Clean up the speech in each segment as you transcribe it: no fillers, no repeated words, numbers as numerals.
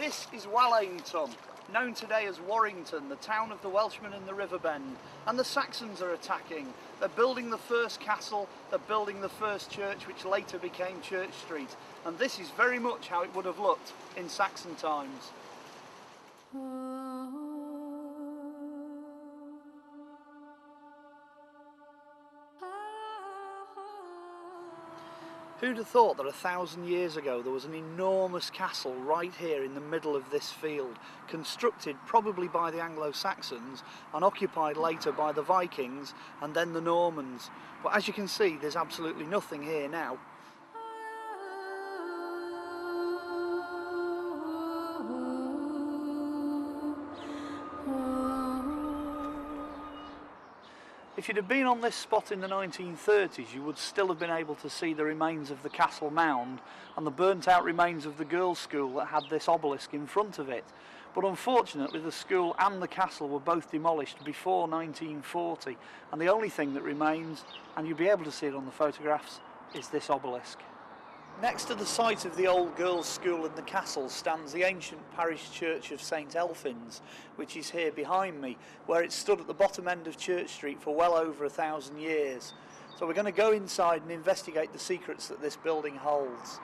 This is Warrington, known today as Warrington, the town of the Welshmen in the River Bend, and the Saxons are attacking. They're building the first castle, they're building the first church, which later became Church Street, and this is very much how it would have looked in Saxon times. Who'd have thought that 1,000 years ago there was an enormous castle right here in the middle of this field, constructed probably by the Anglo-Saxons and occupied later by the Vikings and then the Normans. But as you can see, there's absolutely nothing here now. If you'd have been on this spot in the 1930s, you would still have been able to see the remains of the castle mound and the burnt out remains of the girls' school that had this obelisk in front of it. But unfortunately the school and the castle were both demolished before 1940, and the only thing that remains, and you'll be able to see it on the photographs, is this obelisk. Next to the site of the old girls' school in the castle stands the ancient parish church of St Elphin's, which is here behind me, where it stood at the bottom end of Church Street for well over 1,000 years. So we're going to go inside and investigate the secrets that this building holds.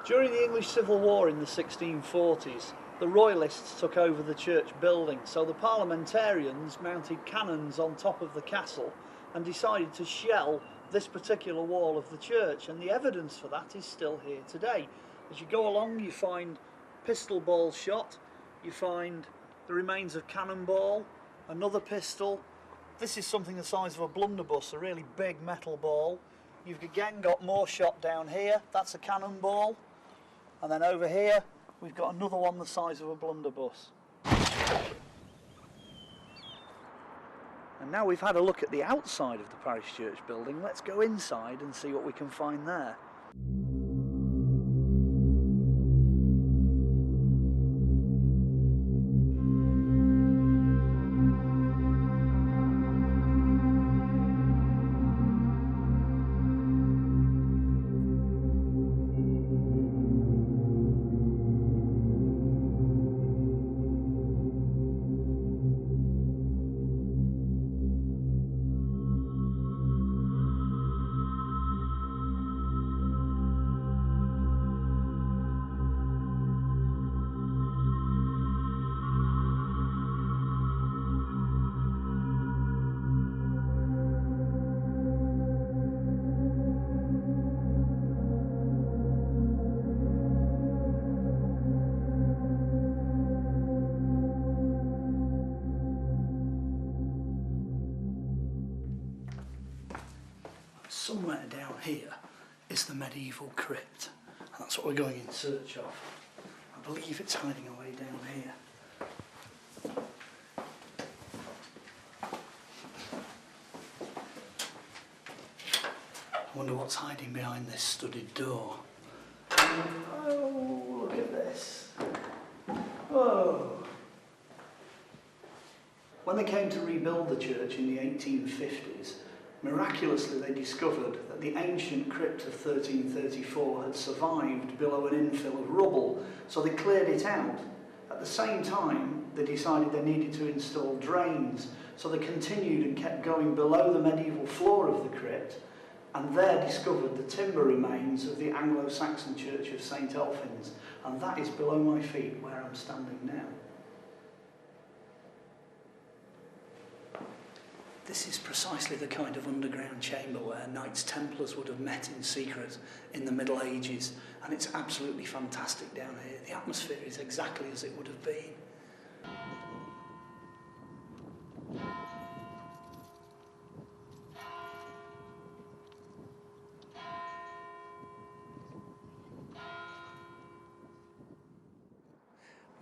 During the English Civil War in the 1640s, the Royalists took over the church building, so the parliamentarians mounted cannons on top of the castle and decided to shell this particular wall of the church, and the evidence for that is still here today. As you go along, you find pistol ball shot, you find the remains of cannonball, another pistol. This is something the size of a blunderbuss, a really big metal ball. You've again got more shot down here, that's a cannonball. And then over here, we've got another one the size of a blunderbuss. And now we've had a look at the outside of the parish church building, let's go inside and see what we can find there. Somewhere down here is the medieval crypt, and that's what we're going in search of. I believe it's hiding away down here. I wonder what's hiding behind this studded door. Oh, look at this. Whoa. When they came to rebuild the church in the 1850s, miraculously they discovered that the ancient crypt of 1334 had survived below an infill of rubble, so they cleared it out. At the same time, they decided they needed to install drains, so they continued and kept going below the medieval floor of the crypt, and there discovered the timber remains of the Anglo-Saxon church of St Elphin's, and that is below my feet where I'm standing now. This is precisely the kind of underground chamber where Knights Templars would have met in secret in the Middle Ages, and it's absolutely fantastic down here. The atmosphere is exactly as it would have been.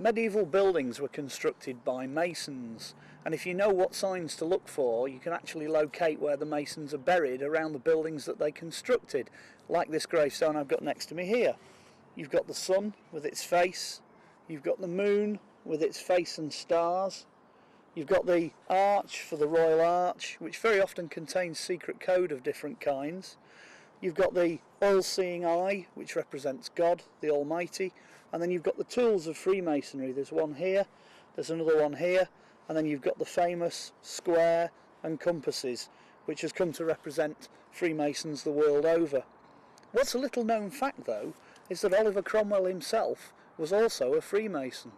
Medieval buildings were constructed by masons, and if you know what signs to look for, you can actually locate where the masons are buried around the buildings that they constructed, like this gravestone I've got next to me here. You've got the sun with its face, you've got the moon with its face and stars, you've got the arch for the Royal Arch, which very often contains secret code of different kinds. You've got the all-seeing eye, which represents God, the Almighty, and then you've got the tools of Freemasonry. There's one here, there's another one here, and then you've got the famous square and compasses, which has come to represent Freemasons the world over. What's a little known fact, though, is that Oliver Cromwell himself was also a Freemason.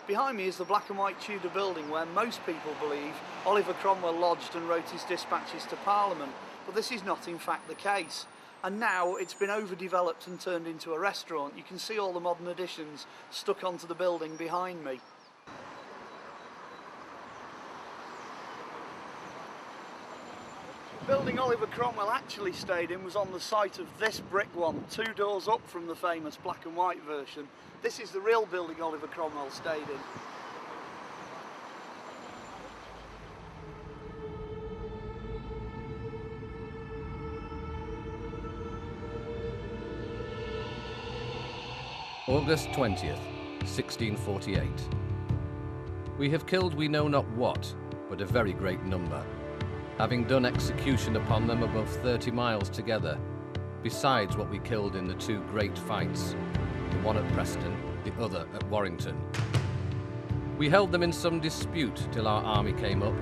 Behind me is the black and white Tudor building where most people believe Oliver Cromwell lodged and wrote his dispatches to Parliament, but this is not in fact the case. And now it's been overdeveloped and turned into a restaurant. You can see all the modern additions stuck onto the building behind me. The building Oliver Cromwell actually stayed in was on the site of this brick one, 2 doors up from the famous black and white version. This is the real building Oliver Cromwell stayed in. August 20th, 1648. We have killed we know not what, but a very great number, having done execution upon them above 30 miles together, besides what we killed in the 2 great fights, the one at Preston, the other at Warrington. We held them in some dispute till our army came up,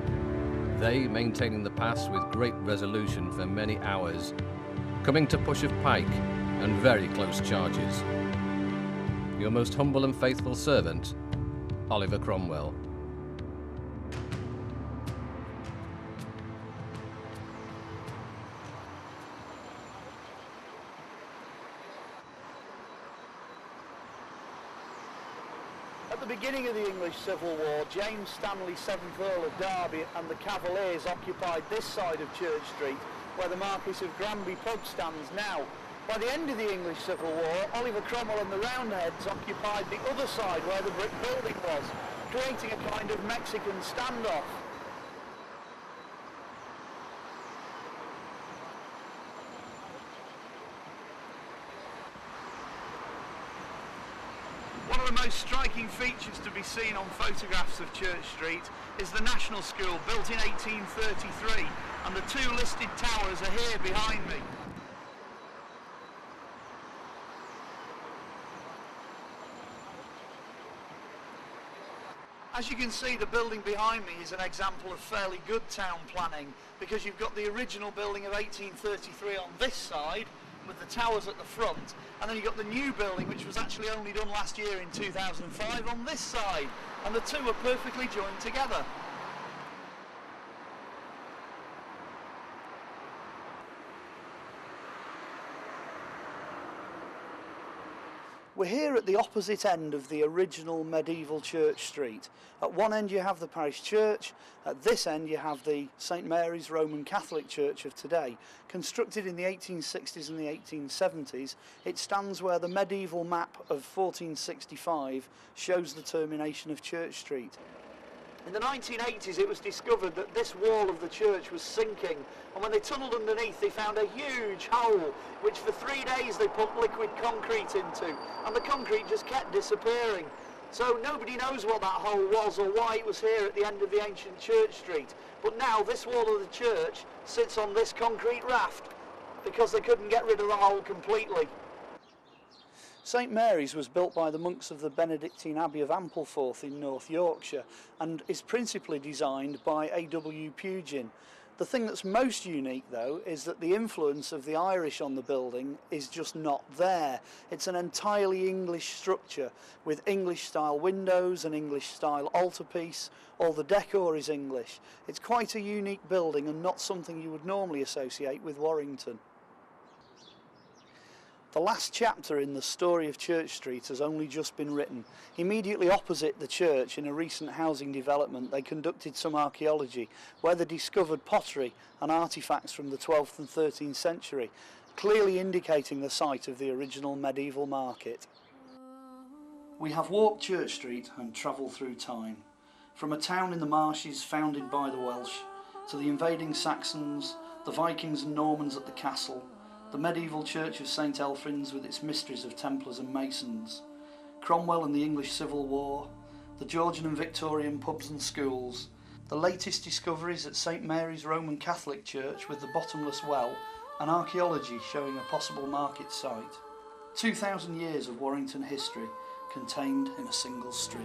they maintaining the pass with great resolution for many hours, coming to push of pike and very close charges. Your most humble and faithful servant, Oliver Cromwell. At the beginning of the English Civil War, James Stanley, 7th Earl of Derby, and the Cavaliers occupied this side of Church Street, where the Marquis of Granby pub stands now. By the end of the English Civil War, Oliver Cromwell and the Roundheads occupied the other side where the brick building was, creating a kind of Mexican standoff. One of the most striking features to be seen on photographs of Church Street is the National School, built in 1833, and the 2 listed towers are here behind me. As you can see, the building behind me is an example of fairly good town planning, because you've got the original building of 1833 on this side, with the towers at the front, and then you've got the new building, which was actually only done last year in 2005, on this side, and the 2 are perfectly joined together. We're here at the opposite end of the original medieval Church Street. At one end you have the parish church, at this end you have the St Mary's Roman Catholic Church of today. Constructed in the 1860s and the 1870s, it stands where the medieval map of 1465 shows the termination of Church Street. In the 1980s it was discovered that this wall of the church was sinking, and when they tunnelled underneath they found a huge hole which for 3 days they put liquid concrete into, and the concrete just kept disappearing. So nobody knows what that hole was or why it was here at the end of the ancient Church Street. But now this wall of the church sits on this concrete raft because they couldn't get rid of the hole completely. St Mary's was built by the monks of the Benedictine Abbey of Ampleforth in North Yorkshire and is principally designed by A.W. Pugin. The thing that's most unique, though, is that the influence of the Irish on the building is just not there. It's an entirely English structure with English-style windows and English-style altarpiece. All the decor is English. It's quite a unique building and not something you would normally associate with Warrington. The last chapter in the story of Church Street has only just been written. Immediately opposite the church, in a recent housing development, they conducted some archaeology where they discovered pottery and artefacts from the 12th and 13th century, clearly indicating the site of the original medieval market. We have walked Church Street and travelled through time. From a town in the marshes founded by the Welsh, to the invading Saxons, the Vikings and Normans at the castle, the medieval church of St Elfrins with its mysteries of Templars and Masons, Cromwell and the English Civil War, the Georgian and Victorian pubs and schools, the latest discoveries at St Mary's Roman Catholic Church with the bottomless well, and archaeology showing a possible market site. 2,000 years of Warrington history contained in a single street.